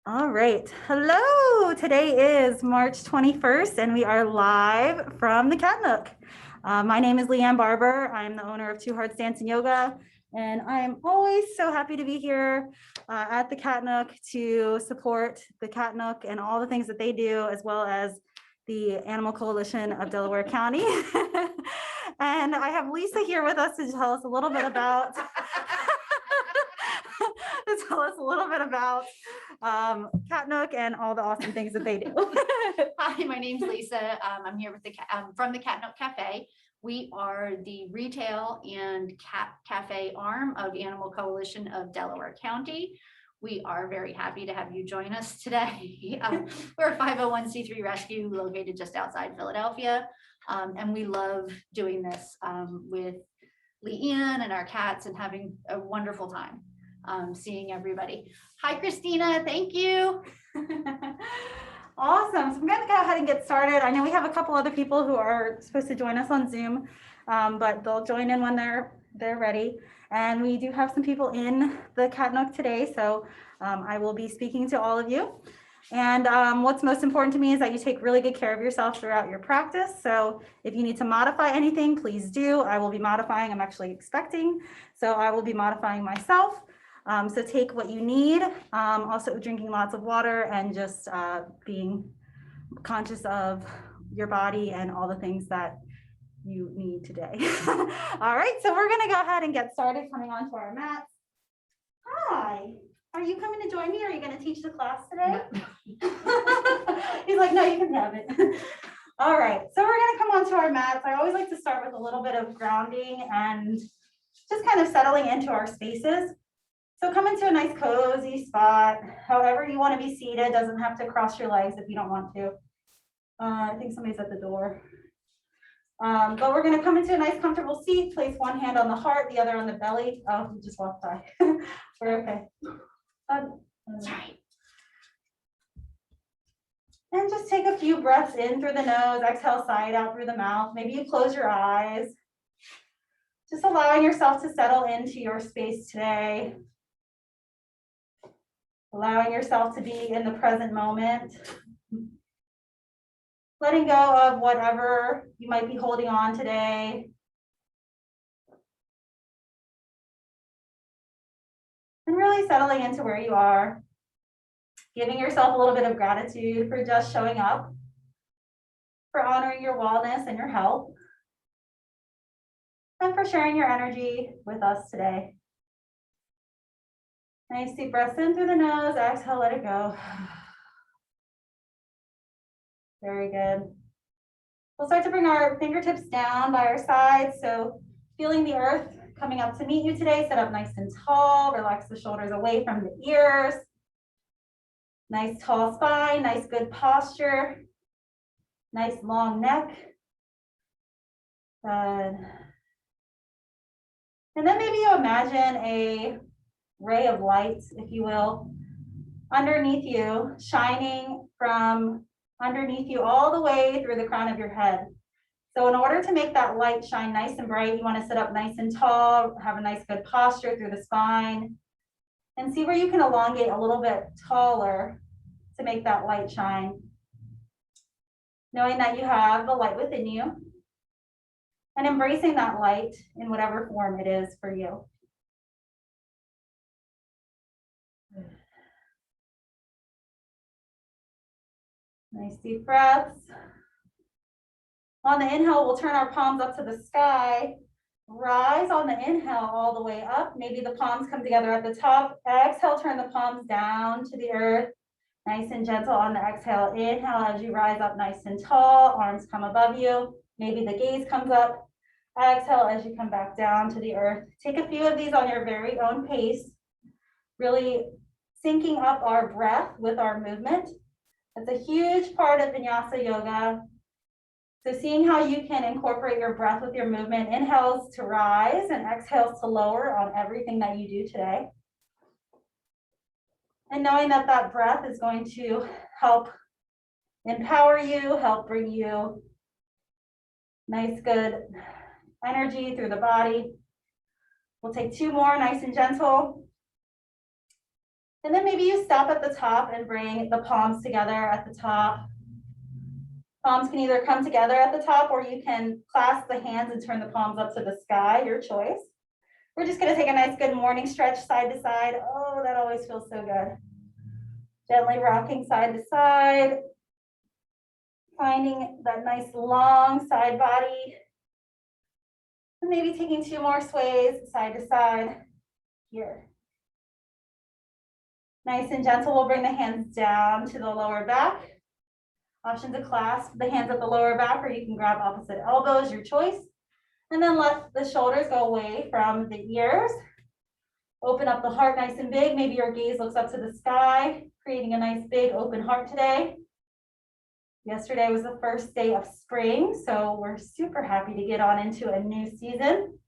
All right. Hello. Today is March 21st, and we are live from the Cat Nook. My name is Leanne Barber. I'm the owner of Two Hearts Dance and Yoga, and I am always so happy to be here at the Cat Nook to support the Cat Nook and all the things that they do, as well as the Animal Coalition of Delaware County. And I have Lisa here with us to tell us a little bit about Cat Nook and all the awesome things that they do. Hi, my name's Lisa. I'm here with from the Cat Nook Cafe. We are the retail and cat cafe arm of the Animal Coalition of Delaware County. We are very happy to have you join us today. We're a 501c3 rescue located just outside Philadelphia. And we love doing this with Leanne and our cats and having a wonderful time seeing everybody. Hi, Christina. Thank you. Awesome. So I'm going to go ahead and get started. I know we have a couple other people who are supposed to join us on Zoom, but they'll join in when they're ready. And we do have some people in the Cat Nook today, so I will be speaking to all of you. And what's most important to me is that you take really good care of yourself throughout your practice. So if you need to modify anything, please do. I will be modifying. I'm actually expecting, so I will be modifying myself. So take what you need, also drinking lots of water and just being conscious of your body and all the things that you need today. All right, so we're gonna go ahead and get started coming onto our mats. Hi, are you coming to join me or are you gonna teach the class today? He's like, no, you can have it. All right, so we're gonna come onto our mats. I always like to start with a little bit of grounding and just kind of settling into our spaces. So come into a nice cozy spot, however you want to be seated, doesn't have to cross your legs if you don't want to. I think somebody's at the door. But we're going to come into a nice comfortable seat, place one hand on the heart, the other on the belly. Oh, we just walked by. We're okay. Sorry. And just take a few breaths in through the nose, exhale, sigh it out through the mouth. Maybe you close your eyes. Just allowing yourself to settle into your space today. Allowing yourself to be in the present moment. Letting go of whatever you might be holding on today. And really settling into where you are. Giving yourself a little bit of gratitude for just showing up, for honoring your wellness and your health, and for sharing your energy with us today. Nice deep breaths in through the nose, exhale, let it go. Very good. We'll start to bring our fingertips down by our sides. So feeling the earth coming up to meet you today, sit up nice and tall, relax the shoulders away from the ears. Nice tall spine, nice good posture. Nice long neck. Good. And then maybe you imagine a ray of light, if you will, underneath you, shining from underneath you all the way through the crown of your head. So in order to make that light shine nice and bright, you want to sit up nice and tall, have a nice good posture through the spine, and see where you can elongate a little bit taller to make that light shine. Knowing that you have the light within you and embracing that light in whatever form it is for you. Nice deep breaths. On the inhale, we'll turn our palms up to the sky. Rise on the inhale all the way up. Maybe the palms come together at the top. Exhale, turn the palms down to the earth. Nice and gentle on the exhale. Inhale as you rise up nice and tall. Arms come above you. Maybe the gaze comes up. Exhale as you come back down to the earth. Take a few of these on your very own pace. Really syncing up our breath with our movement. That's a huge part of Vinyasa Yoga. So seeing how you can incorporate your breath with your movement, inhales to rise and exhales to lower on everything that you do today. And knowing that that breath is going to help empower you, help bring you nice, good energy through the body. We'll take two more, nice and gentle. And then maybe you stop at the top and bring the palms together at the top. Palms can either come together at the top or you can clasp the hands and turn the palms up to the sky, your choice. We're just gonna take a nice good morning stretch side to side. Oh, that always feels so good. Gently rocking side to side. Finding that nice long side body. And maybe taking 2 more sways side to side here. Nice and gentle, we'll bring the hands down to the lower back. Option to clasp the hands at the lower back, or you can grab opposite elbows, your choice. And then let the shoulders go away from the ears. Open up the heart nice and big. Maybe your gaze looks up to the sky, creating a nice big open heart today. Yesterday was the first day of spring, so we're super happy to get on into a new season.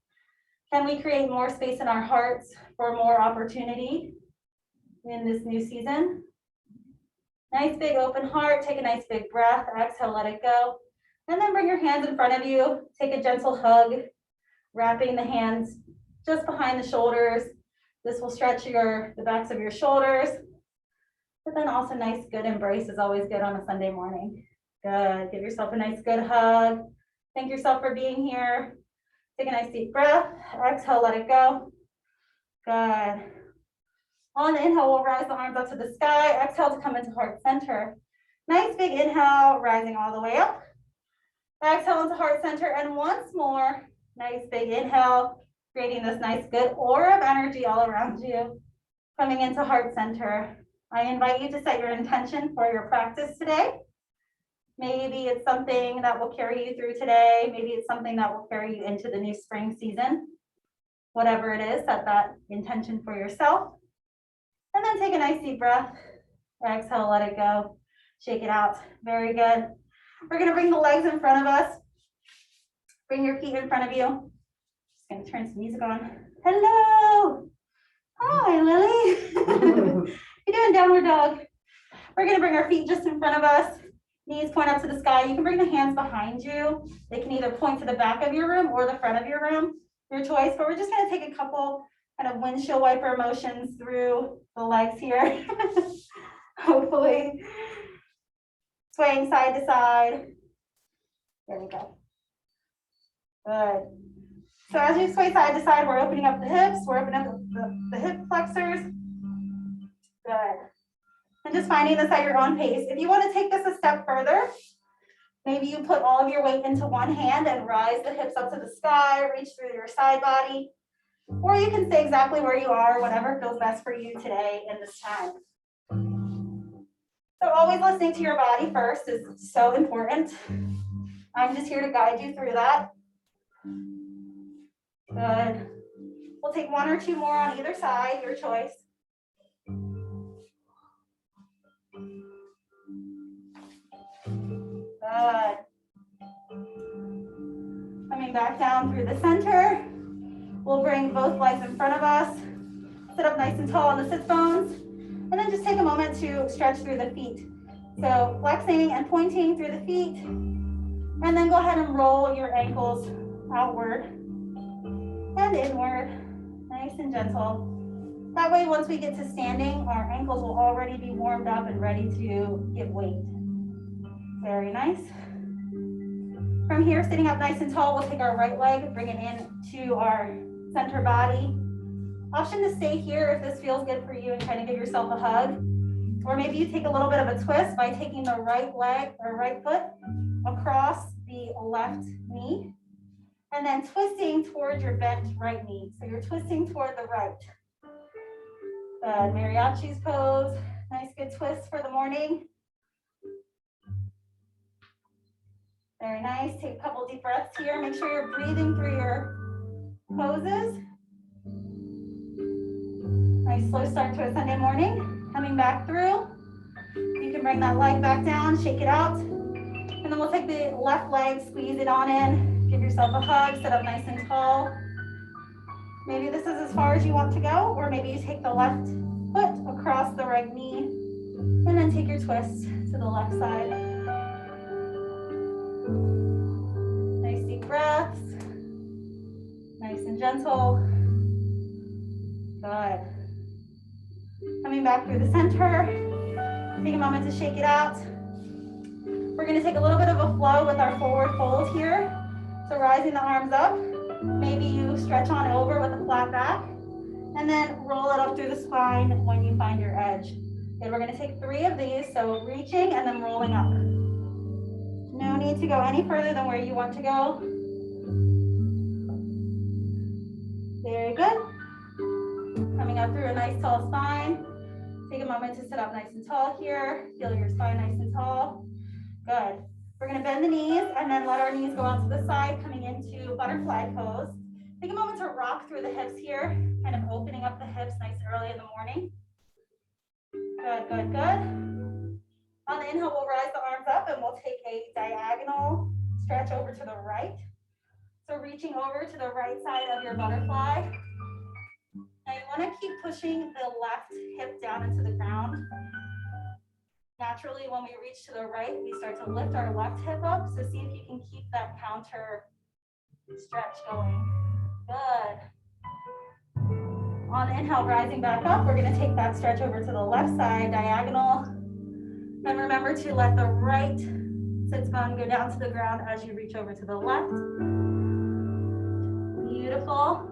Can we create more space in our hearts for more opportunity in this new season? Nice big open heart, take a nice big breath, exhale, let it go. And then bring your hands in front of you, take a gentle hug, wrapping the hands just behind the shoulders. This will stretch the backs of your shoulders. But then also nice good embrace is always good on a Sunday morning. Good, give yourself a nice good hug. Thank yourself for being here. Take a nice deep breath, exhale, let it go. Good. On the inhale, we'll rise the arms up to the sky. Exhale to come into heart center. Nice big inhale, rising all the way up. Exhale into heart center, and once more, nice big inhale, creating this nice good aura of energy all around you. Coming into heart center. I invite you to set your intention for your practice today. Maybe it's something that will carry you through today. Maybe it's something that will carry you into the new spring season. Whatever it is, set that intention for yourself. And then take a nice deep breath. Exhale, let it go. Shake it out. Very good. We're going to bring the legs in front of us. Bring your feet in front of you. Just going to turn some music on. Hello. Hi, Lily. You're doing downward dog. We're going to bring our feet just in front of us. Knees point up to the sky. You can bring the hands behind you. They can either point to the back of your room or the front of your room, your choice. But we're just going to take a couple kind of windshield wiper motions through the legs here. Hopefully. Swaying side to side. There we go. Good. So as you sway side to side, we're opening up the hips. We're opening up the hip flexors. Good. And just finding this at your own pace. If you want to take this a step further, maybe you put all of your weight into one hand and rise the hips up to the sky, reach through your side body. Or you can stay exactly where you are, whatever feels best for you today in this time. So always listening to your body first is so important. I'm just here to guide you through that. Good. We'll take 1 or 2 more on either side, your choice. Good. Coming back down through the center. We'll bring both legs in front of us. Sit up nice and tall on the sit bones. And then just take a moment to stretch through the feet. So flexing and pointing through the feet. And then go ahead and roll your ankles outward and inward. Nice and gentle. That way, once we get to standing, our ankles will already be warmed up and ready to give weight. Very nice. From here, sitting up nice and tall, we'll take our right leg, bring it in to our center body. Option to stay here if this feels good for you and kind of give yourself a hug. Or maybe you take a little bit of a twist by taking the right leg or right foot across the left knee and then twisting towards your bent right knee. So you're twisting toward the right. Good. Mariachi's pose. Nice good twist for the morning. Very nice. Take a couple deep breaths here. Make sure you're breathing through your poses. Nice slow start to a Sunday morning. Coming back through. You can bring that leg back down, shake it out. And then we'll take the left leg, squeeze it on in. Give yourself a hug, sit up nice and tall. Maybe this is as far as you want to go, or maybe you take the left foot across the right knee and then take your twist to the left side. Nice deep breaths. Nice and gentle. Good. Coming back back through the center. Take a moment to shake it out. We're gonna take a little bit of a flow with our forward fold here. So rising the arms up, maybe you stretch on over with a flat back, and then roll it up through the spine when you find your edge. And we're gonna take 3 of these, so reaching and then rolling up. No need to go any further than where you want to go. Very good. Coming up through a nice tall spine. Take a moment to sit up nice and tall here. Feel your spine nice and tall. Good. We're gonna bend the knees and then let our knees go out to the side, coming into butterfly pose. Take a moment to rock through the hips here, kind of opening up the hips nice early in the morning. Good, good, good. On the inhale, we'll rise the arms up and we'll take a diagonal stretch over to the right. So reaching over to the right side of your butterfly. Now you want to keep pushing the left hip down into the ground. Naturally, when we reach to the right, we start to lift our left hip up. So see if you can keep that counter stretch going. Good. On the inhale, rising back up, we're going to take that stretch over to the left side, diagonal. And remember to let the right sits bone go down to the ground as you reach over to the left. Beautiful.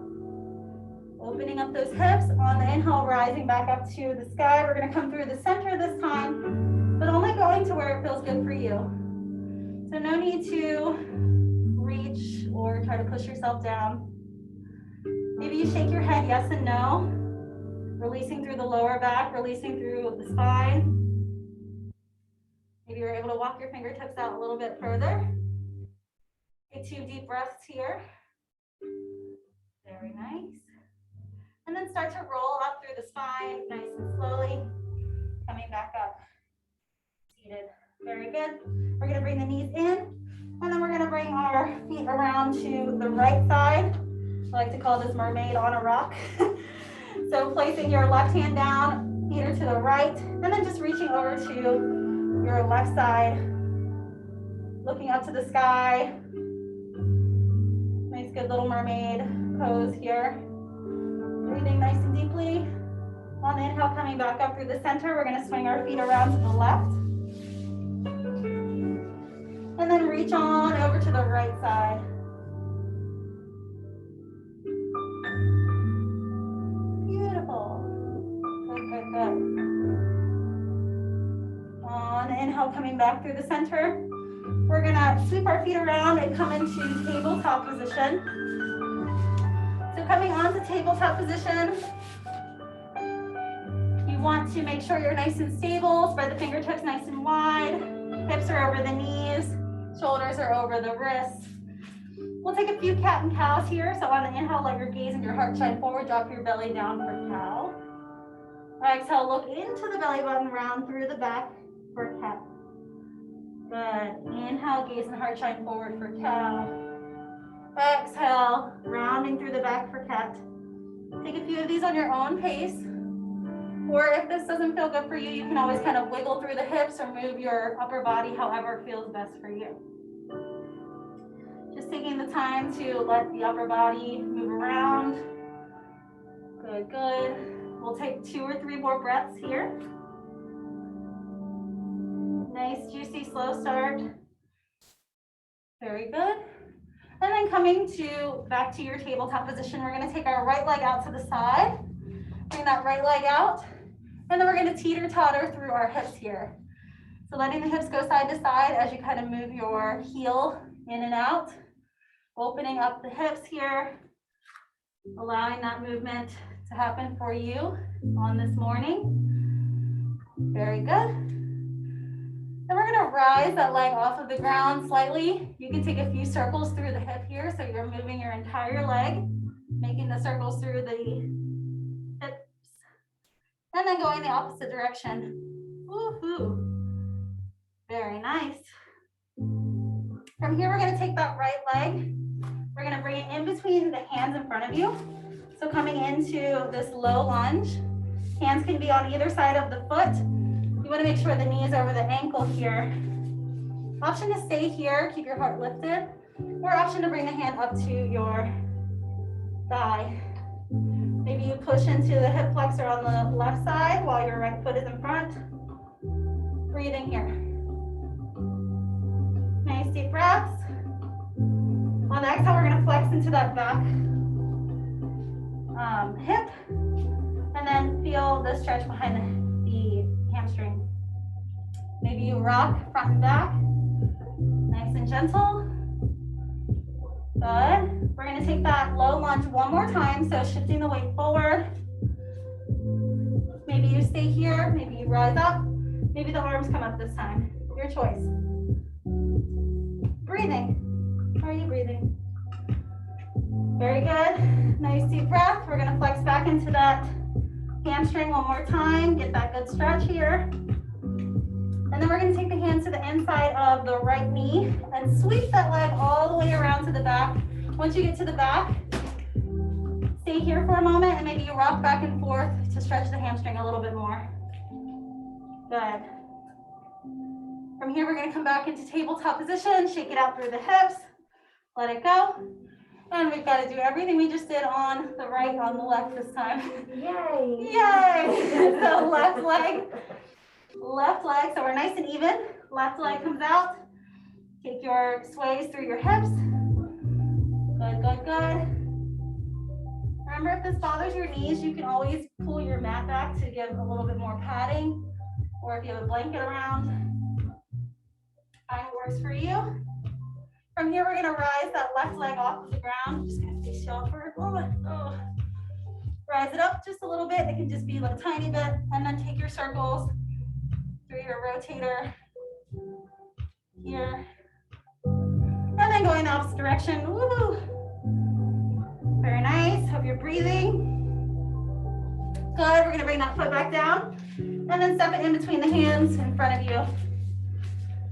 Opening up those hips. On the inhale, rising back up to the sky. We're going to come through the center this time, but only going to where it feels good for you. So no need to reach or try to push yourself down. Maybe you shake your head yes and no, releasing through the lower back, releasing through the spine. Maybe you're able to walk your fingertips out a little bit further. Take 2 deep breaths here. Very nice. And then start to roll up through the spine, nice and slowly, coming back up, seated. Very good. We're gonna bring the knees in, and then we're gonna bring our feet around to the right side. I like to call this mermaid on a rock. So placing your left hand down, feet are to the right, and then just reaching over to your left side, looking up to the sky. Nice, good little mermaid pose here. Breathing nice and deeply. On the inhale, coming back up through the center, we're going to swing our feet around to the left. And then reach on over to the right side. Beautiful. Good, good, good. On the inhale, coming back through the center, we're going to sweep our feet around and come into tabletop position. So coming onto tabletop position, you want to make sure you're nice and stable, spread the fingertips nice and wide, hips are over the knees, shoulders are over the wrists. We'll take a few cat and cows here. So on the inhale, let your gaze and your heart shine forward, drop your belly down for cow. Exhale, look into the belly button, round through the back for cat. Good. Inhale, gaze and heart shine forward for cow. Exhale, rounding through the back for cat. Take a few of these on your own pace. Or if this doesn't feel good for you, you can always kind of wiggle through the hips or move your upper body however feels best for you. Just taking the time to let the upper body move around. Good, good. We'll take 2 or 3 more breaths here. Nice, juicy, slow start. Very good. And then coming back to your tabletop position, we're going to take our right leg out to the side. Bring that right leg out. And then we're going to teeter-totter through our hips here. So letting the hips go side to side as you kind of move your heel in and out. Opening up the hips here. Allowing that movement to happen for you on this morning. Very good. Then we're going to rise that leg off of the ground slightly. You can take a few circles through the hip here. So you're moving your entire leg, making the circles through the hips. And then going the opposite direction. Woohoo. Very nice. From here, we're going to take that right leg. We're going to bring it in between the hands in front of you. So coming into this low lunge. Hands can be on either side of the foot. You want to make sure the knee is over the ankle here. Option to stay here, keep your heart lifted, or option to bring the hand up to your thigh. Maybe you push into the hip flexor on the left side while your right foot is in front. Breathing here. Nice deep breaths. On the exhale, we're going to flex into that back hip, and then feel the stretch behind the hamstring. Maybe you rock front and back, nice and gentle. Good. We're going to take that low lunge one more time, so shifting the weight forward. Maybe you stay here, maybe you rise up, maybe the arms come up this time. Your choice. Breathing. How are you breathing? Very good. Nice deep breath. We're going to flex back into that hamstring one more time. Get that good stretch here. And then we're going to take the hands to the inside of the right knee and sweep that leg all the way around to the back. Once you get to the back, stay here for a moment and maybe you rock back and forth to stretch the hamstring a little bit more. Good. From here, we're going to come back into tabletop position, shake it out through the hips, let it go. And we've got to do everything we just did on the right, on the left this time. Yay! Yay! So left leg. So we're nice and even. Left leg comes out. Take your sways through your hips. Good, good, good. Remember, if this bothers your knees, you can always pull your mat back to give a little bit more padding, or if you have a blanket around, find what works for you. From here, we're going to rise that left leg off of the ground. Just going to face you off for a moment. Oh. Rise it up just a little bit. It can just be a tiny bit, and then take your circles through your rotator here, and then going the opposite direction. Woo! Very nice. Hope you're breathing. Good. We're going to bring that foot back down, and then step it in between the hands in front of you.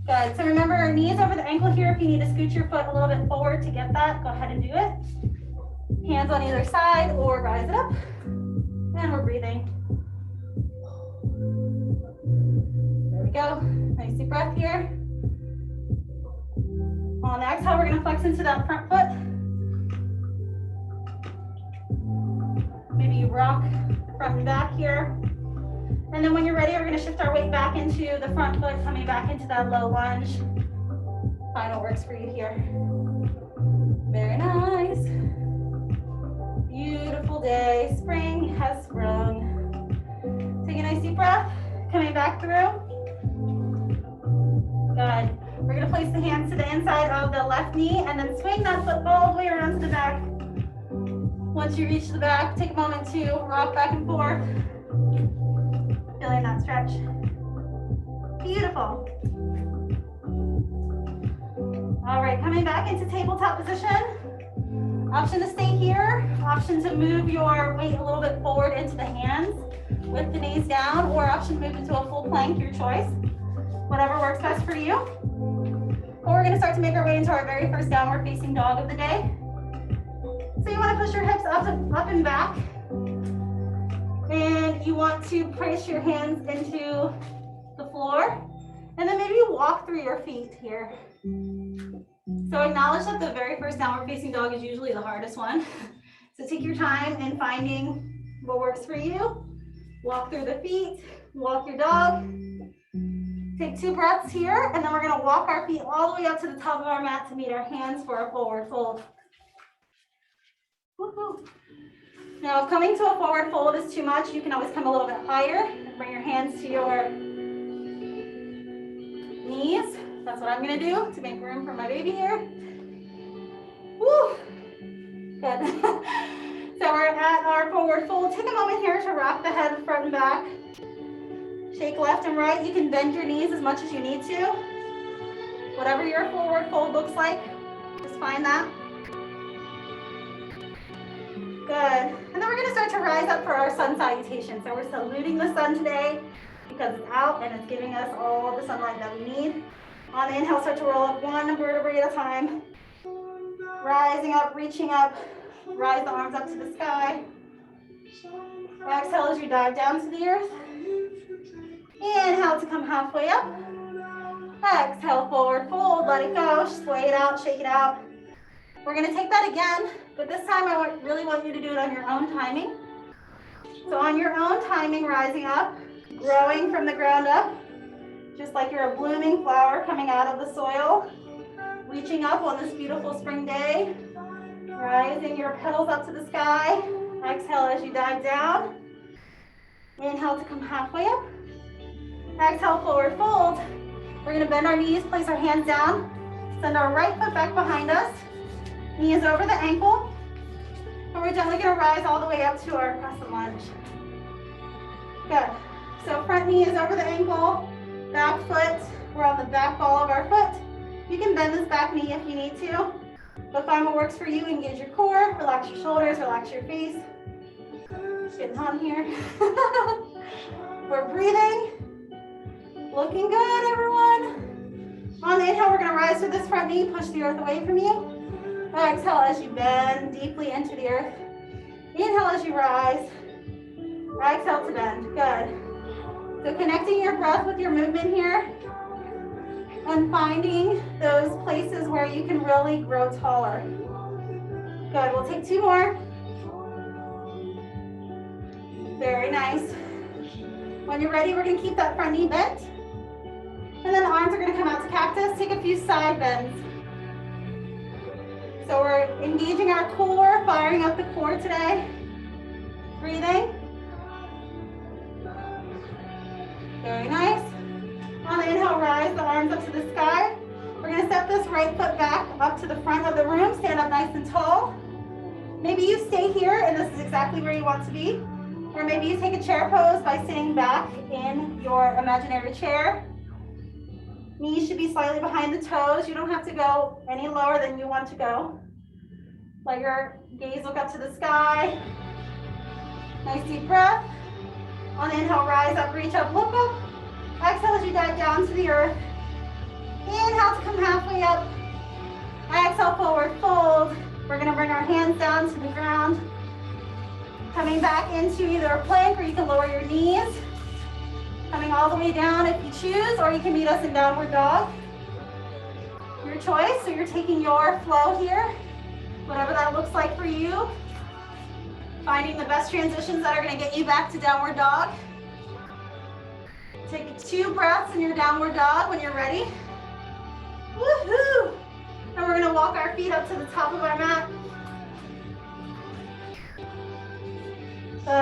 Good. So remember, knees over the ankle here. If you need to scoot your foot a little bit forward to get that, go ahead and do it. Hands on either side, or rise it up, and we're breathing. Go. Nice deep breath here. On the exhale, we're going to flex into that front foot. Maybe you rock front and back here. And then when you're ready, we're going to shift our weight back into the front foot, coming back into that low lunge. Find what works for you here. Very nice. Beautiful day. Spring has sprung. Take a nice deep breath. Coming back through. Good. We're going to place the hands to the inside of the left knee and then swing that foot all the way around to the back. Once you reach the back, take a moment to rock back and forth. Feeling that stretch. Beautiful. All right, coming back into tabletop position. Option to stay here. Option to move your weight a little bit forward into the hands with the knees down, or option to move into a full plank, your choice. Whatever works best for you. But we're going to start to make our way into our very first downward facing dog of the day. So you want to push your hips up and back. And you want to place your hands into the floor. And then maybe you walk through your feet here. So acknowledge that the very first downward facing dog is usually the hardest one. So take your time in finding what works for you. Walk through the feet, walk your dog. Take 2 breaths here, and then we're going to walk our feet all the way up to the top of our mat to meet our hands for a forward fold. Woo-hoo. Now, if coming to a forward fold is too much, you can always come a little bit higher and bring your hands to your knees. That's what I'm going to do to make room for my baby here. Woo. Good. So we're at our forward fold. Take a moment here to rock the head front and back. Shake left and right. You can bend your knees as much as you need to. Whatever your forward fold looks like, just find that. Good. And then we're going to start to rise up for our sun salutation. So we're saluting the sun today because it's out and it's giving us all the sunlight that we need. On the inhale, start to roll up one vertebrae at a time. Rising up, reaching up. Rise the arms up to the sky. Exhale as you dive down to the earth. Inhale to come halfway up. Exhale, forward fold, let it go. Sway it out, shake it out. We're going to take that again, but this time I really want you to do it on your own timing. So on your own timing, rising up, growing from the ground up, just like you're a blooming flower coming out of the soil, reaching up on this beautiful spring day, rising your petals up to the sky. Exhale as you dive down. Inhale to come halfway up. Exhale, forward fold. We're gonna bend our knees, place our hands down, send our right foot back behind us, knees over the ankle, and we're gently gonna rise all the way up to our crescent lunge. Good. So front knee is over the ankle, back foot, we're on the back ball of our foot. You can bend this back knee if you need to, but find what works for you. Engage your core, relax your shoulders, relax your face. It's getting hot here. We're breathing. Looking good, everyone. On the inhale, we're gonna rise to this front knee, push the earth away from you. Exhale as you bend deeply into the earth. Inhale as you rise. Exhale to bend, good. So connecting your breath with your movement here and finding those places where you can really grow taller. Good, we'll take two more. Very nice. When you're ready, we're gonna keep that front knee bent. And then the arms are gonna come out to cactus. Take a few side bends. So we're engaging our core, firing up the core today. Breathing. Very nice. On the inhale, rise the arms up to the sky. We're gonna step this right foot back up to the front of the room. Stand up nice and tall. Maybe you stay here and this is exactly where you want to be. Or maybe you take a chair pose by sitting back in your imaginary chair. Knees should be slightly behind the toes. You don't have to go any lower than you want to go. Let your gaze look up to the sky. Nice deep breath. On the inhale, rise up, reach up, look up. Exhale as you dive down to the earth. Inhale to come halfway up. Exhale, forward fold. We're gonna bring our hands down to the ground. Coming back into either a plank or you can lower your knees. Coming all the way down if you choose, or you can meet us in downward dog. Your choice, so you're taking your flow here, whatever that looks like for you. Finding the best transitions that are gonna get you back to downward dog. Take 2 breaths in your downward dog when you're ready. Woohoo! And we're gonna walk our feet up to the top of our mat.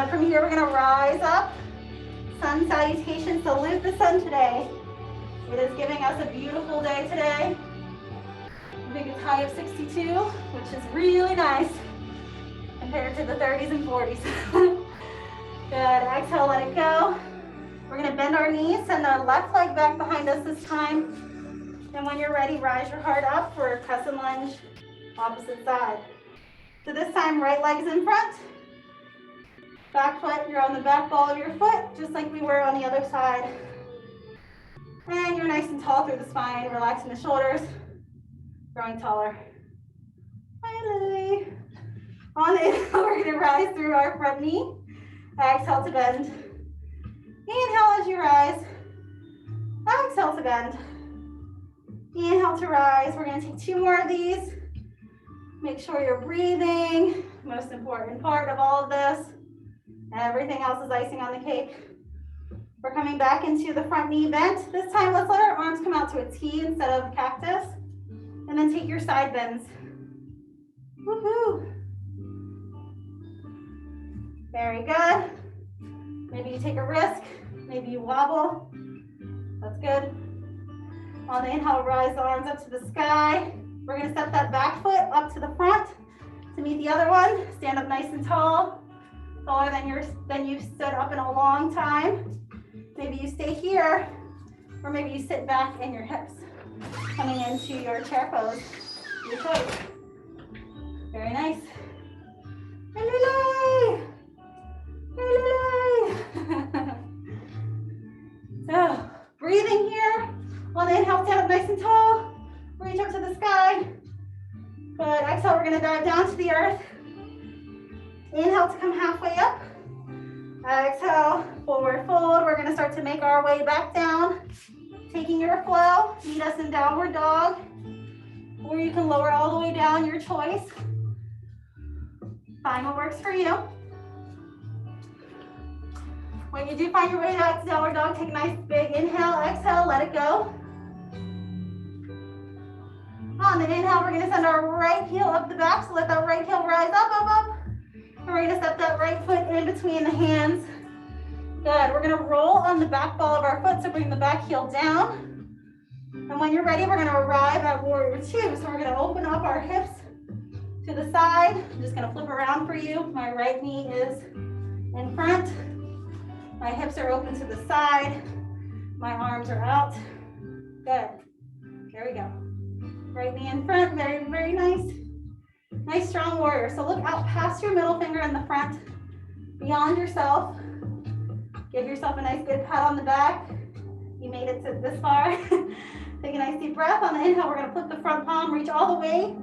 From here, we're gonna rise up. Sun salutation, salute the sun today. It is giving us a beautiful day today. I think it's high of 62, which is really nice compared to the 30s and 40s. Good, exhale, let it go. We're gonna bend our knees, send our left leg back behind us this time. And when you're ready, rise your heart up for a crescent lunge, opposite side. So this time, right leg's in front. Back foot, you're on the back ball of your foot, just like we were on the other side. And you're nice and tall through the spine, relaxing the shoulders, growing taller. Hi, Lily. On the inhale, we're gonna rise through our front knee. Exhale to bend. Inhale as you rise. Exhale to bend. Inhale to rise. We're gonna take 2 more of these. Make sure you're breathing. Most important part of all of this. Everything else is icing on the cake. We're coming back into the front knee bent. This time, let's let our arms come out to a T instead of cactus. And then take your side bends. Woohoo! Very good. Maybe you take a risk. Maybe you wobble. That's good. On the inhale, rise the arms up to the sky. We're gonna step that back foot up to the front to meet the other one. Stand up nice and tall. Taller than you've stood up in a long time. Maybe you stay here, or maybe you sit back in your hips, coming into your chair pose. Your choice. Very nice. So, breathing here. On the inhale, stand up nice and tall. Reach up to the sky. Good. Exhale, we're gonna dive down to the earth. Inhale to come halfway up. Exhale, forward fold. We're gonna start to make our way back down. Taking your flow, meet us in downward dog. Or you can lower all the way down, your choice. Find what works for you. When you do find your way back to downward dog, take a nice big inhale, exhale, let it go. On the inhale, we're gonna send our right heel up the back, so let that right heel rise up, up, up. And we're gonna step that right foot in between the hands. Good, we're gonna roll on the back ball of our foot, so bring the back heel down. And when you're ready, we're gonna arrive at warrior two. So we're gonna open up our hips to the side. I'm just gonna flip around for you. My right knee is in front. My hips are open to the side. My arms are out. Good, there we go. Right knee in front, very, very nice. Nice strong warrior. So look out past your middle finger in the front, beyond yourself. Give yourself a nice good pat on the back. You made it to this far. Take a nice deep breath. On the inhale, we're gonna flip the front palm, reach all the way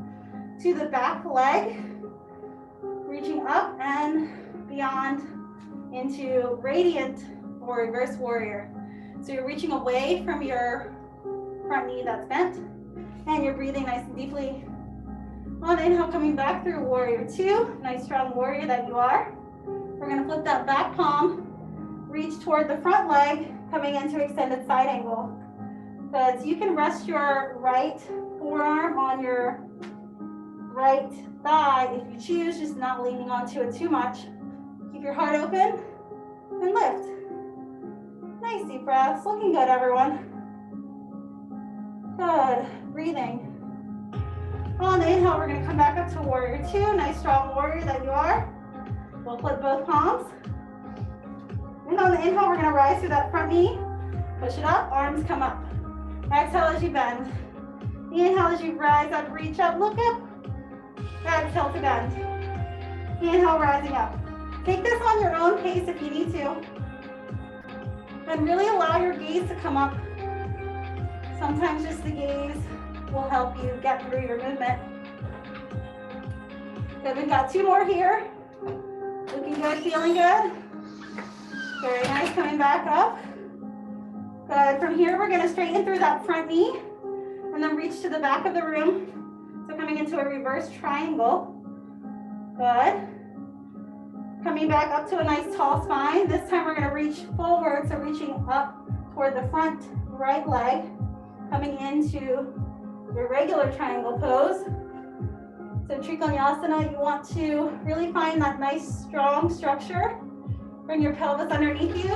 to the back leg. Reaching up and beyond into radiant or reverse warrior. So you're reaching away from your front knee that's bent, and you're breathing nice and deeply. On the inhale, coming back through warrior two. Nice strong warrior that you are. We're gonna flip that back palm, reach toward the front leg, coming into extended side angle. Good, so you can rest your right forearm on your right thigh if you choose, just not leaning onto it too much. Keep your heart open and lift. Nice deep breaths, looking good everyone. Good, breathing. On the inhale, we're gonna come back up to warrior two. Nice strong warrior that you are. We'll flip both palms. And on the inhale, we're gonna rise through that front knee. Push it up, arms come up. Exhale as you bend. Inhale as you rise up, reach up, look up. Exhale to bend. Inhale, rising up. Take this on your own pace if you need to. And really allow your gaze to come up. Sometimes just the gaze will help you get through your movement. Good, we've got two more here. Looking good, feeling good. Very nice, coming back up. Good, from here we're gonna straighten through that front knee and then reach to the back of the room. So coming into a reverse triangle. Good. Coming back up to a nice tall spine. This time we're gonna reach forward, so reaching up toward the front right leg. Coming into your regular triangle pose. So Trikonasana, you want to really find that nice strong structure. Bring your pelvis underneath you,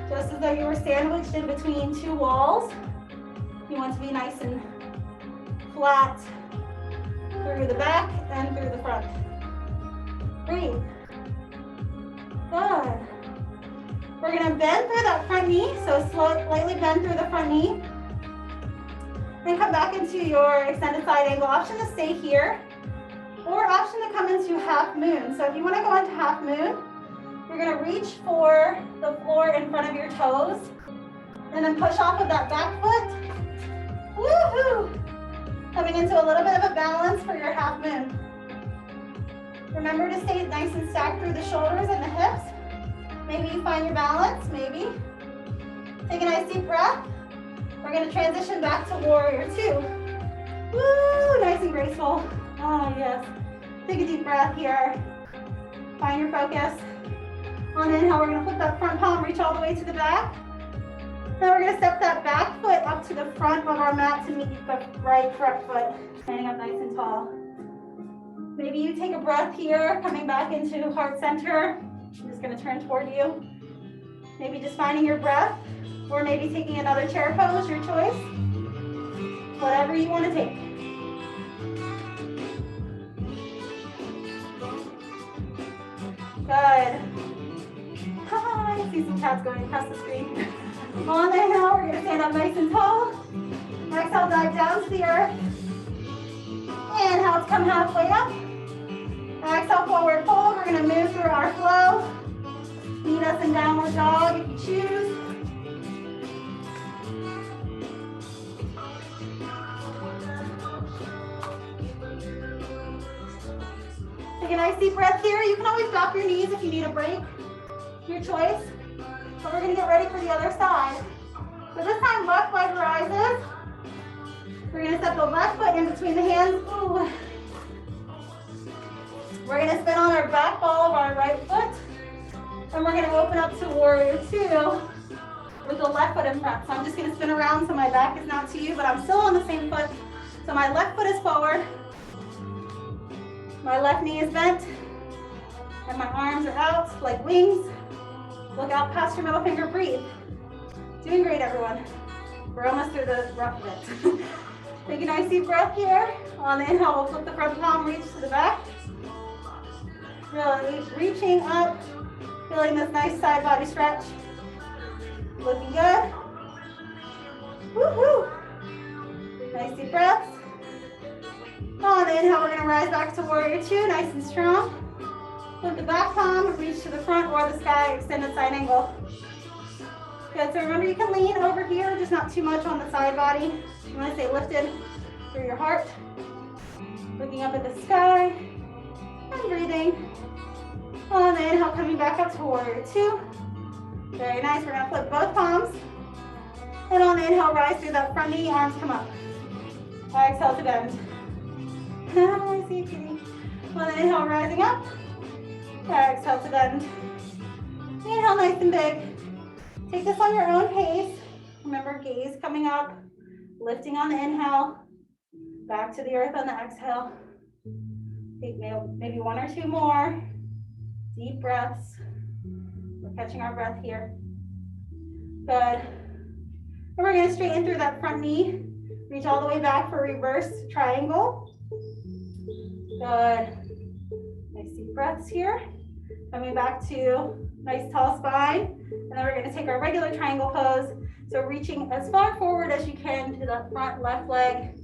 just as though you were sandwiched in between two walls. You want to be nice and flat through the back and through the front. Breathe. Good. We're gonna bend through that front knee, so slightly bend through the front knee. And come back into your extended side angle. Option to stay here, or option to come into half moon. So if you want to go into half moon, you're going to reach for the floor in front of your toes, and then push off of that back foot. Woohoo! Coming into a little bit of a balance for your half moon. Remember to stay nice and stacked through the shoulders and the hips. Maybe you find your balance, maybe. Take a nice deep breath. We're gonna transition back to warrior two. Woo, nice and graceful. Oh yes. Take a deep breath here. Find your focus. On the inhale, we're gonna flip that front palm, reach all the way to the back. Then we're gonna step that back foot up to the front of our mat to meet the right front foot. Standing up nice and tall. Maybe you take a breath here, coming back into heart center. I'm just gonna turn toward you. Maybe just finding your breath, or maybe taking another chair pose, your choice. Whatever you want to take. Good. I see some cats going across the screen. On the inhale, we're gonna stand up nice and tall. Exhale, dive down to the earth. Inhale to come halfway up. Exhale, forward fold. We're gonna move through our flow. Meet us in downward dog if you choose. Take a nice deep breath here. You can always drop your knees if you need a break. Your choice. But we're gonna get ready for the other side. So this time, left leg rises. We're gonna step the left foot in between the hands. Ooh. We're gonna spin on our back ball of our right foot. And we're gonna open up to warrior two with the left foot in front. So I'm just gonna spin around so my back is not to you, but I'm still on the same foot. So my left foot is forward, my left knee is bent, and my arms are out like wings. Look out past your middle finger, breathe. Doing great, everyone. We're almost through the rough bit. Take a nice deep breath here. On the inhale, we'll flip the front palm, reach to the back. Really reaching up, feeling this nice side body stretch. Looking good. Woohoo! Nice deep breaths. On the inhale, we're gonna rise back to warrior two, nice and strong. Flip the back palm, reach to the front or the sky, extended side angle. Good, so remember you can lean over here, just not too much on the side body. You wanna stay lifted through your heart. Looking up at the sky and breathing. On the inhale, coming back up to warrior two. Very nice, we're gonna flip both palms. And on the inhale, rise through that front knee, arms come up. Exhale to bend. I see you, kitty. On the inhale, rising up. Exhale to bend. Inhale, nice and big. Take this on your own pace. Remember, gaze coming up, lifting on the inhale, back to the earth on the exhale. Take maybe one or two more. Deep breaths. We're catching our breath here. Good. And we're going to straighten through that front knee. Reach all the way back for reverse triangle. Good. Nice deep breaths here. Coming back to nice tall spine. And then we're going to take our regular triangle pose. So reaching as far forward as you can to the front left leg.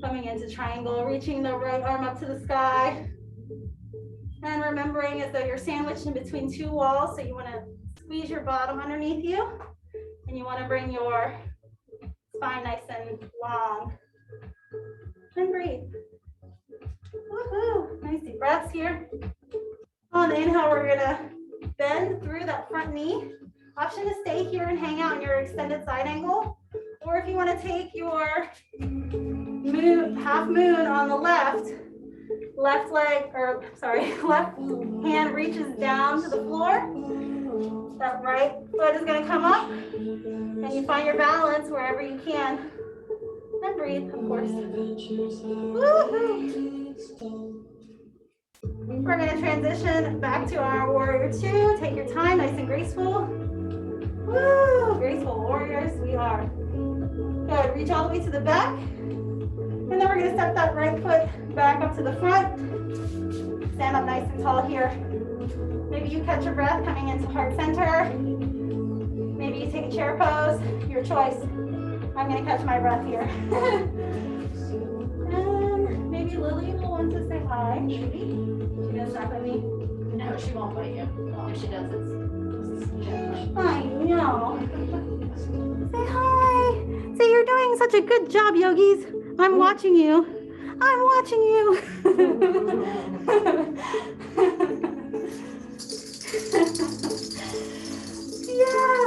Coming into triangle, reaching the right arm up to the sky. And remembering as though you're sandwiched in between two walls. So you want to squeeze your bottom underneath you. And you want to bring your spine nice and long. And breathe. Woohoo! Nice deep breaths here. On the inhale, we're gonna bend through that front knee. Option to stay here and hang out in your extended side angle. Or if you want to take your half moon on the left hand reaches down to the floor. That right foot is gonna come up. And you find your balance wherever you can. And breathe, of course. Woo-hoo. We're going to transition back to our warrior two. Take your time, nice and graceful. Woo! Graceful warriors, we are. Good, reach all the way to the back. And then we're going to step that right foot back up to the front. Stand up nice and tall here. Maybe you catch your breath coming into heart center. Maybe you take a chair pose, your choice. I'm gonna catch my breath here. And maybe Lily will want to say hi. She doesn't stop at me. No, she won't bite you. If she does, it's I know. Say hi. Say you're doing such a good job, yogis. I'm watching you. I'm watching you. Yeah.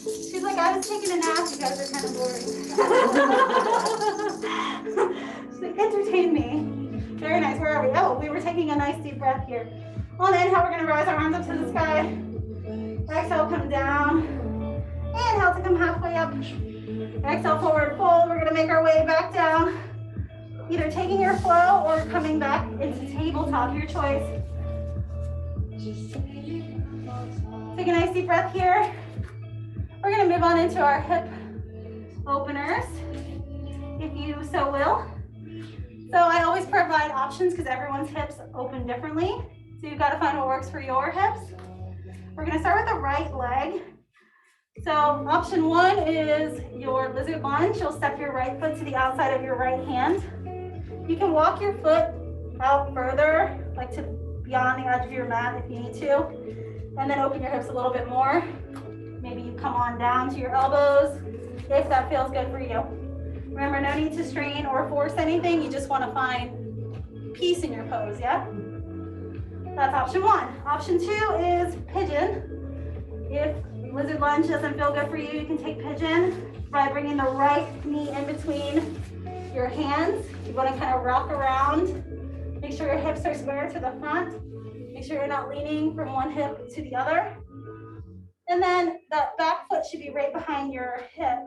She's like, I was taking a nap. You guys are kind of boring. She's like, entertain me. Very nice. Where are we? Oh, we were taking a nice deep breath here. On the inhale, we're going to rise our arms up to the sky. Exhale, come down. Inhale to come halfway up. Exhale, forward fold. We're going to make our way back down. Either taking your flow or coming back into tabletop, your choice. Take a nice deep breath here. We're going to move on into our hip openers, if you so will. So I always provide options because everyone's hips open differently. So you've got to find what works for your hips. We're going to start with the right leg. So option one is your lizard lunge. You'll step your right foot to the outside of your right hand. You can walk your foot out further, like to beyond the edge of your mat if you need to, and then open your hips a little bit more. Maybe you come on down to your elbows if that feels good for you. Remember, no need to strain or force anything. You just want to find peace in your pose, yeah? That's option one. Option two is pigeon. If lizard lunge doesn't feel good for you, you can take pigeon by bringing the right knee in between your hands. You want to kind of rock around. Make sure your hips are square to the front. Make Make sure you're not leaning from one hip to the other. And then that back foot should be right behind your hip,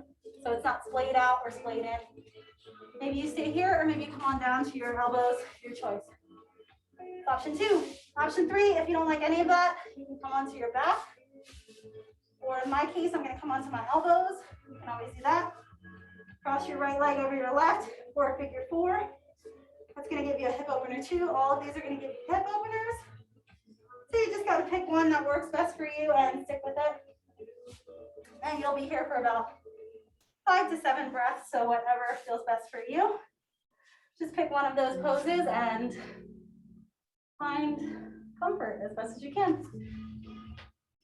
so it's not splayed out or splayed in. Maybe you stay here, or maybe you come on down to your elbows, your choice. Option 2. Option 3, if you don't like any of that, you can come onto your back. Or in my case, I'm gonna come onto my elbows. You can always do that. Cross your right leg over your left, or figure 4. That's gonna give you a hip opener too. All of these are gonna give you hip openers. So you just gotta pick one that works best for you and stick with it. And you'll be here for about 5 to 7 breaths, so whatever feels best for you. Just pick one of those poses and find comfort as best as you can.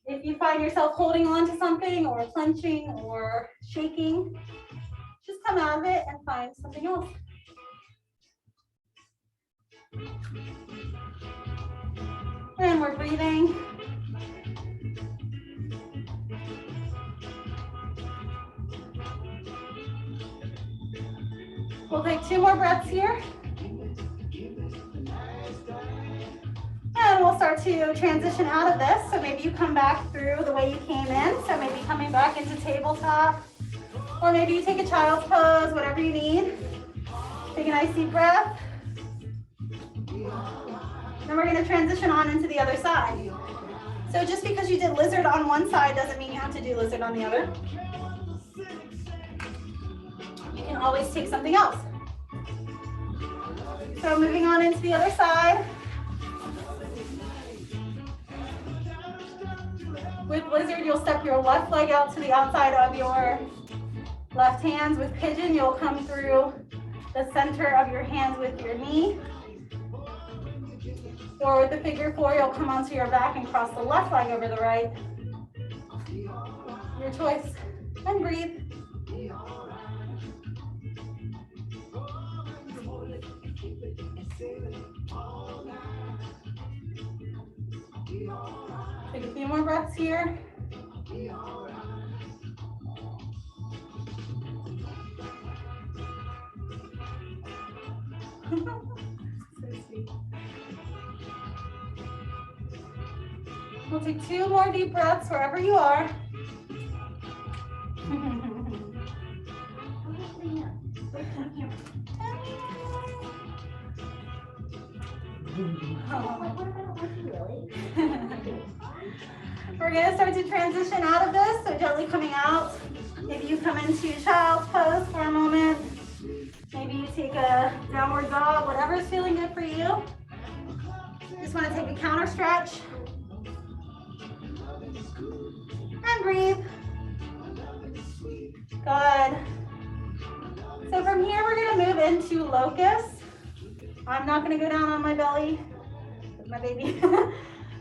If you find yourself holding on to something or clenching or shaking, just come out of it and find something else. And we're breathing. We'll take 2 more breaths here. And we'll start to transition out of this. So maybe you come back through the way you came in. So maybe coming back into tabletop, or maybe you take a child's pose, whatever you need. Take a nice deep breath. Then we're gonna transition on into the other side. So just because you did lizard on one side doesn't mean you have to do lizard on the other. You can always take something else. So moving on into the other side. With lizard, you'll step your left leg out to the outside of your left hands. With pigeon, you'll come through the center of your hands with your knee. Or with the figure 4, you'll come onto your back and cross the left leg over the right. Your choice. And breathe. Take a few more breaths here. So sweet. We'll take 2 more deep breaths wherever you are. We're going to start to transition out of this, so gently coming out. Maybe you come into child's pose for a moment. Maybe you take a downward dog, whatever is feeling good for you. Just want to take a counter stretch. And breathe. Good. So from here, we're going to move into locust. I'm not going to go down on my belly with my baby,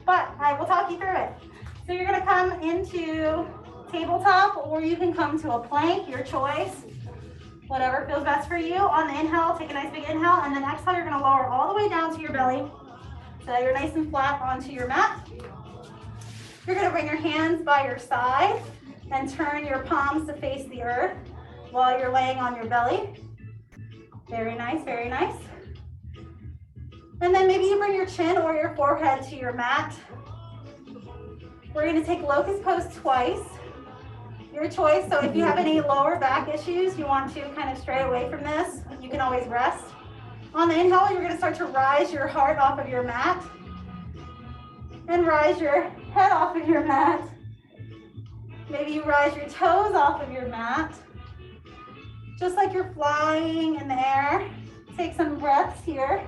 but I will talk you through it. So you're going to come into tabletop, or you can come to a plank, your choice, whatever feels best for you. On the inhale, take a nice big inhale, and then exhale, you're going to lower all the way down to your belly so that you're nice and flat onto your mat. You're going to bring your hands by your side and turn your palms to face the earth while you're laying on your belly. Very nice, very nice. And then maybe you bring your chin or your forehead to your mat. We're going to take locust pose twice. Your choice. So if you have any lower back issues, you want to kind of stray away from this, you can always rest. On the inhale, you're going to start to rise your heart off of your mat and rise your head off of your mat. Maybe you rise your toes off of your mat, just like you're flying in the air. Take some breaths here.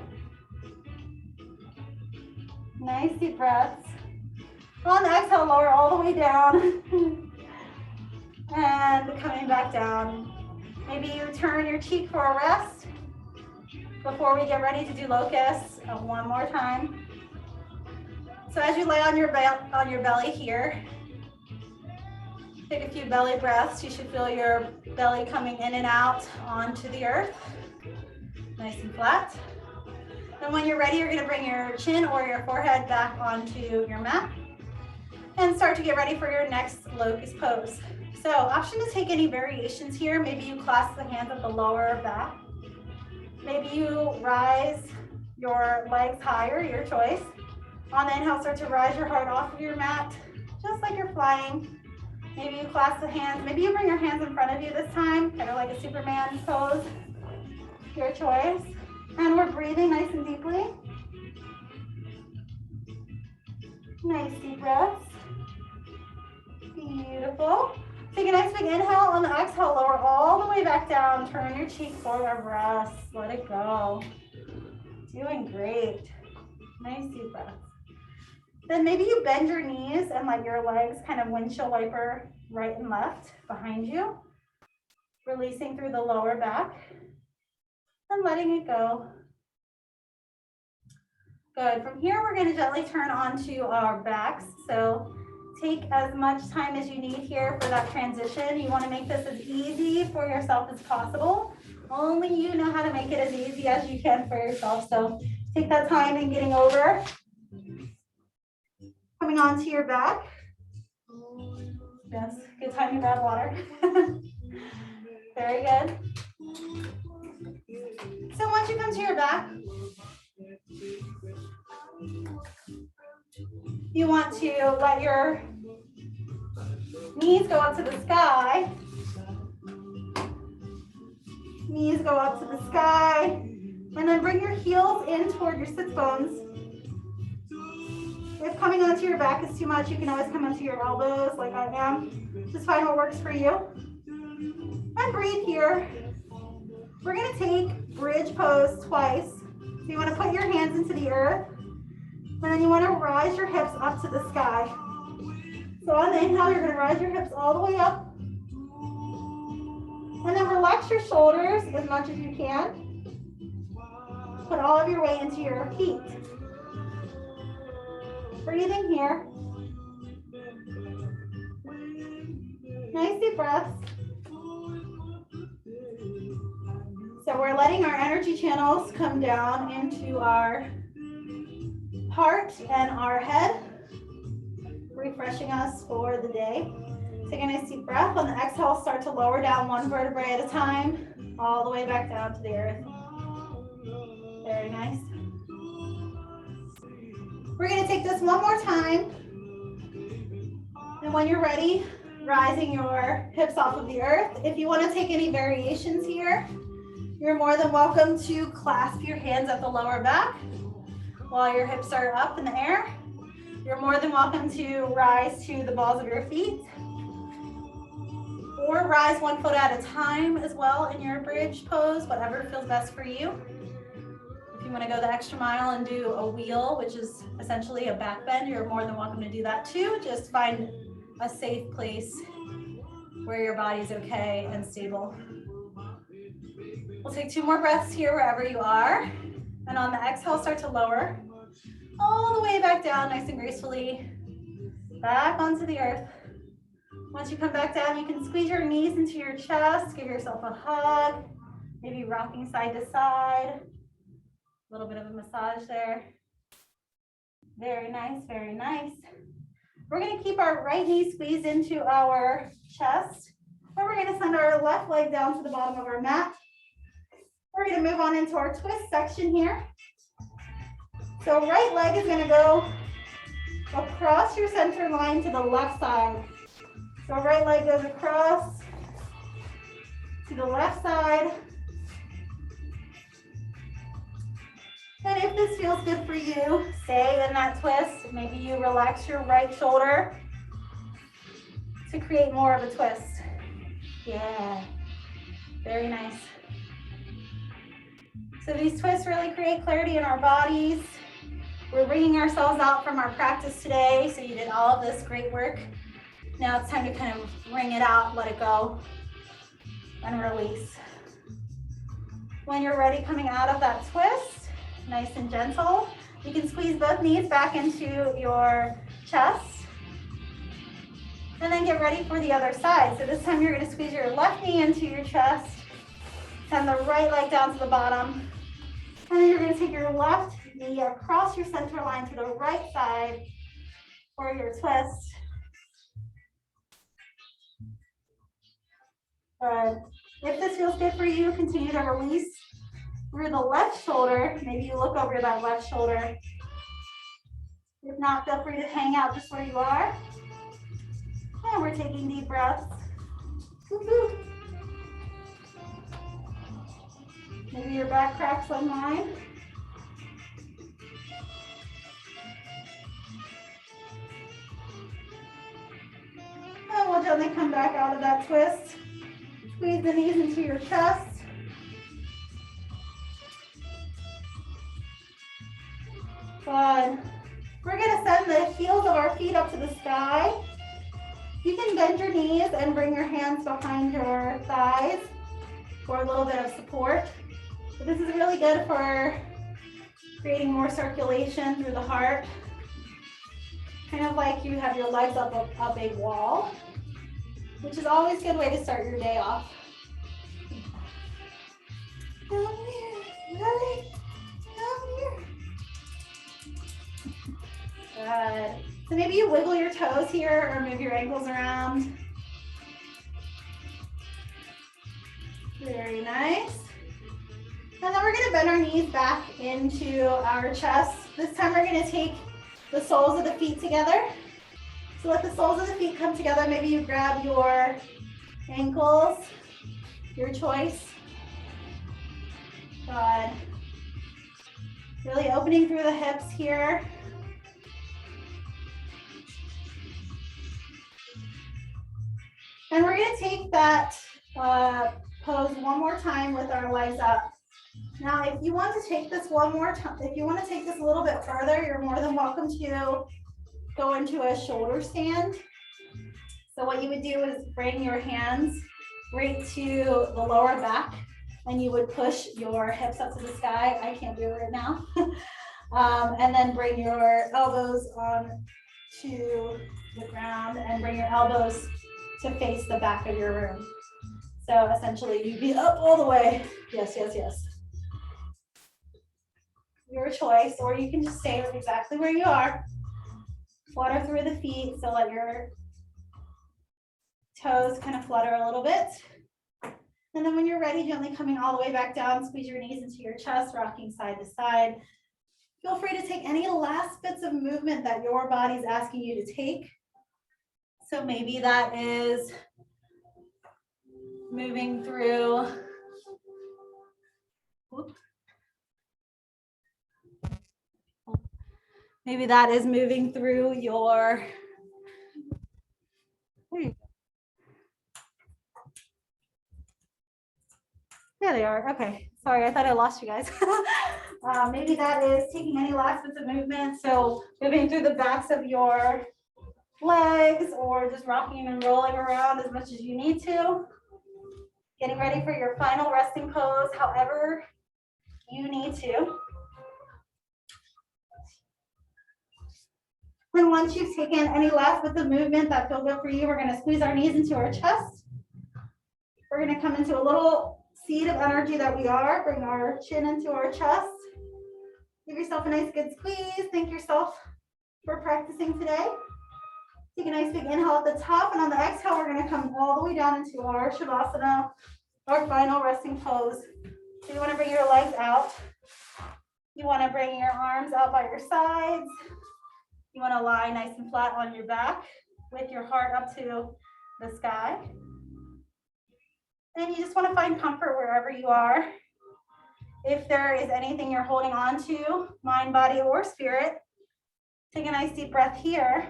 Nice deep breaths. On the exhale, lower all the way down. And coming back down. Maybe you turn your cheek for a rest before we get ready to do locusts one more time. So as you lay on your belly here, take a few belly breaths. You should feel your belly coming in and out onto the earth. Nice and flat. Then when you're ready, you're going to bring your chin or your forehead back onto your mat and start to get ready for your next locust pose. So option to take any variations here. Maybe you clasp the hands at the lower back. Maybe you rise your legs higher, your choice. On the inhale, start to rise your heart off of your mat, just like you're flying. Maybe you clasp the hands. Maybe you bring your hands in front of you this time, kind of like a Superman pose. Your choice. And we're breathing nice and deeply. Nice deep breaths. Beautiful. Take a nice big inhale. On the exhale, lower all the way back down. Turn your cheek forward, rest. Let it go. Doing great. Nice deep breaths. Then maybe you bend your knees and let your legs kind of windshield wiper right and left behind you. Releasing through the lower back and letting it go. Good. From here, we're going to gently turn onto our backs. So take as much time as you need here for that transition. You want to make this as easy for yourself as possible. Only you know how to make it as easy as you can for yourself. So take that time in getting over. Coming onto your back. Yes, good time to grab water. Very good. So once you come to your back, you want to let your knees go up to the sky. Knees go up to the sky. And then bring your heels in toward your sits bones. If coming onto your back is too much, you can always come onto your elbows like I am. Just find what works for you. And breathe here. We're going to take bridge pose twice. So you want to put your hands into the earth. And then you want to rise your hips up to the sky. So on the inhale, you're going to rise your hips all the way up. And then relax your shoulders as much as you can. Put all of your weight into your feet. Breathing here. Nice deep breaths. So we're letting our energy channels come down into our heart and our head, refreshing us for the day. Take a nice deep breath. On the exhale, start to lower down one vertebrae at a time, all the way back down to the earth. Very nice. We're going to take this one more time. And when you're ready, rising your hips off of the earth. If you want to take any variations here, you're more than welcome to clasp your hands at the lower back while your hips are up in the air. You're more than welcome to rise to the balls of your feet or rise one foot at a time as well in your bridge pose, whatever feels best for you. If you want to go the extra mile and do a wheel, which is essentially a back bend, you're more than welcome to do that too. Just find a safe place where your body's okay and stable. We'll take 2 more breaths here wherever you are. And on the exhale, start to lower all the way back down nice and gracefully back onto the earth. Once you come back down, you can squeeze your knees into your chest, give yourself a hug, maybe rocking side to side. A little bit of a massage there. Very nice, very nice. We're going to keep our right knee squeezed into our chest. And we're going to send our left leg down to the bottom of our mat. We're going to move on into our twist section here. So right leg is going to go across your center line to the left side. So right leg goes across to the left side. And if this feels good for you, stay in that twist. Maybe you relax your right shoulder to create more of a twist. Yeah, very nice. So these twists really create clarity in our bodies. We're bringing ourselves out from our practice today. So you did all of this great work. Now it's time to kind of wring it out, let it go, and release. When you're ready, coming out of that twist, nice and gentle, you can squeeze both knees back into your chest. And then get ready for the other side. So this time you're going to squeeze your left knee into your chest, send the right leg down to the bottom. And then you're going to take your left knee across your center line to the right side for your twist. Good. If this feels good for you, continue to release through the left shoulder. Maybe you look over that left shoulder. If not, feel free to hang out just where you are. And we're taking deep breaths. Woo-hoo. Maybe your back cracks like mine. And we'll gently come back out of that twist. Squeeze the knees into your chest. Good. We're gonna send the heels of our feet up to the sky. You can bend your knees and bring your hands behind your thighs for a little bit of support. But this is really good for creating more circulation through the heart. Kind of like you have your legs up a wall, which is always a good way to start your day off. Come here, Lily. Come here. Good. So maybe you wiggle your toes here or move your ankles around. Very nice. And then we're gonna bend our knees back into our chest. This time we're gonna take the soles of the feet together. So let the soles of the feet come together. Maybe you grab your ankles, your choice. Good. Really opening through the hips here. And we're gonna take that pose one more time with our legs up. Now, if you want to take this one more time, if you want to take this a little bit further, you're more than welcome to go into a shoulder stand. So what you would do is bring your hands right to the lower back and you would push your hips up to the sky. I can't do it right now. And then bring your elbows on to the ground and bring your elbows to face the back of your room. So essentially you'd be up all the way. Yes, yes, yes. Your choice, or you can just stay exactly where you are. Flutter through the feet, so let your toes kind of flutter a little bit. And then when you're ready, gently coming all the way back down, squeeze your knees into your chest, rocking side to side. Feel free to take any last bits of movement that your body's asking you to take. So maybe that is moving through. Whoop. Maybe that is moving through your. There they are. Okay. Sorry, I thought I lost you guys. Maybe that is taking any last bits of movement. So moving through the backs of your legs or just rocking and rolling around as much as you need to. Getting ready for your final resting pose, however you need to. And once you've taken any last bits of movement that feel good for you, we're going to squeeze our knees into our chest. We're going to come into a little seat of energy that we are. Bring our chin into our chest. Give yourself a nice good squeeze. Thank yourself for practicing today. Take a nice big inhale at the top, and on the exhale, we're going to come all the way down into our Shavasana, our final resting pose. So you want to bring your legs out. You want to bring your arms out by your sides. You want to lie nice and flat on your back with your heart up to the sky. And you just want to find comfort wherever you are. If there is anything you're holding on to, mind, body, or spirit, take a nice deep breath here.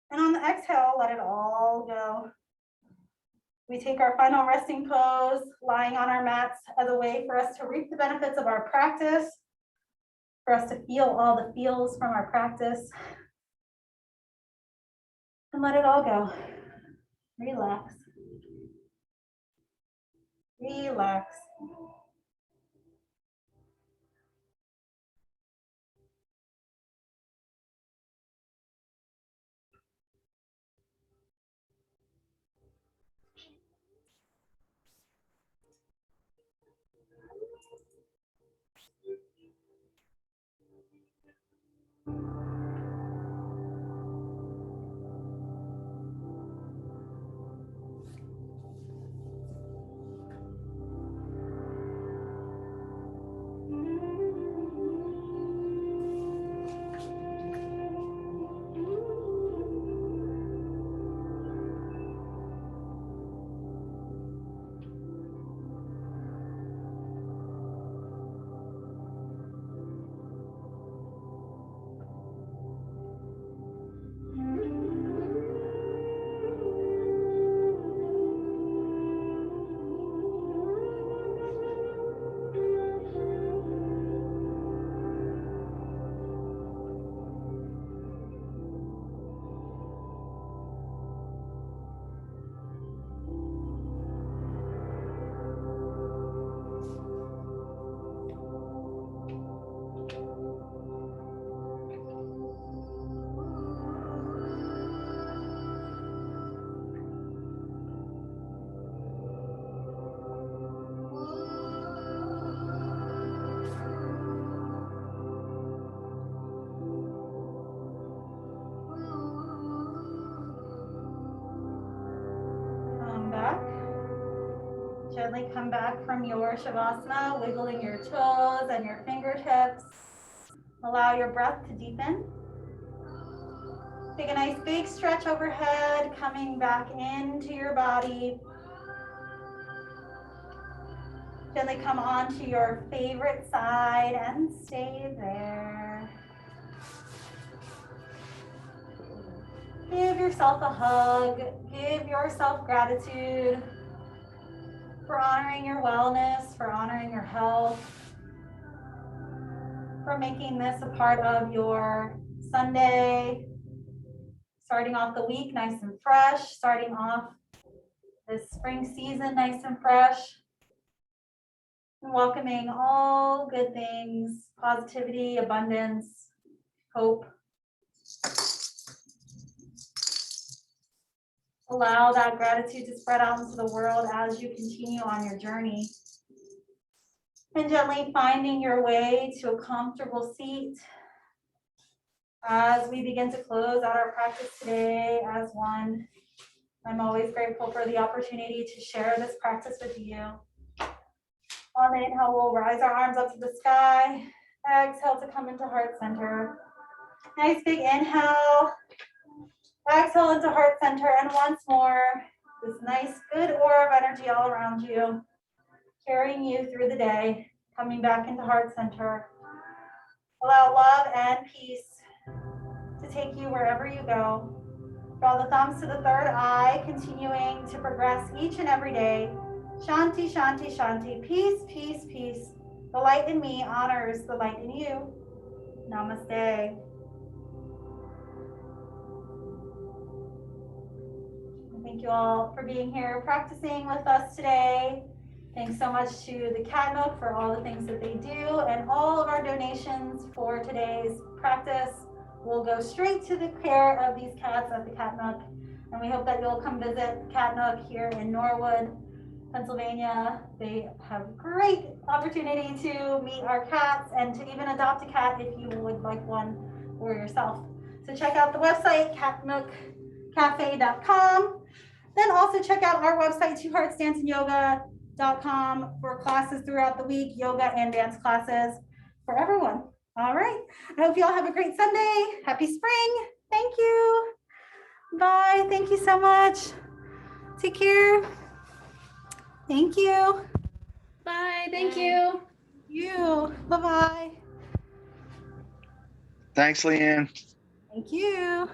And on the exhale, let it all go. We take our final resting pose, lying on our mats, as a way for us to reap the benefits of our practice, for us to feel all the feels from our practice, and let it all go. Relax. Relax. Gently come back from your Shavasana, wiggling your toes and your fingertips. Allow your breath to deepen. Take a nice big stretch overhead, coming back into your body. Gently come onto your favorite side and stay there. Give yourself a hug. Give yourself gratitude for honoring your wellness, for honoring your health, for making this a part of your Sunday, starting off the week nice and fresh, starting off this spring season nice and fresh, and welcoming all good things, positivity, abundance, hope. Allow that gratitude to spread out into the world as you continue on your journey. And gently finding your way to a comfortable seat as we begin to close out our practice today as one. I'm always grateful for the opportunity to share this practice with you. On the inhale, we'll rise our arms up to the sky. Exhale to come into heart center. Nice big inhale. Exhale into heart center. And once more, this nice good aura of energy all around you, carrying you through the day, coming back into heart center. Allow love and peace to take you wherever you go. Draw the thumbs to the third eye, continuing to progress each and every day. Shanti, shanti, shanti. Peace, peace, peace. The light in me honors the light in you. Namaste. Thank you all for being here, practicing with us today. Thanks so much to the Cat Nook for all the things that they do, and all of our donations for today's practice will go straight to the care of these cats at the Cat Nook. And we hope that you'll come visit Cat Nook here in Norwood, Pennsylvania. They have great opportunity to meet our cats and to even adopt a cat if you would like one for yourself. So check out the website, catnookcafe.com. Then also check out our website, twoheartsdanceandyoga.com, for classes throughout the week, yoga and dance classes for everyone. All right. I hope you all have a great Sunday. Happy spring. Thank you. Bye. Thank you so much. Take care. Thank you. Bye. Thank you. You. Bye-bye. Thanks, Leanne. Thank you.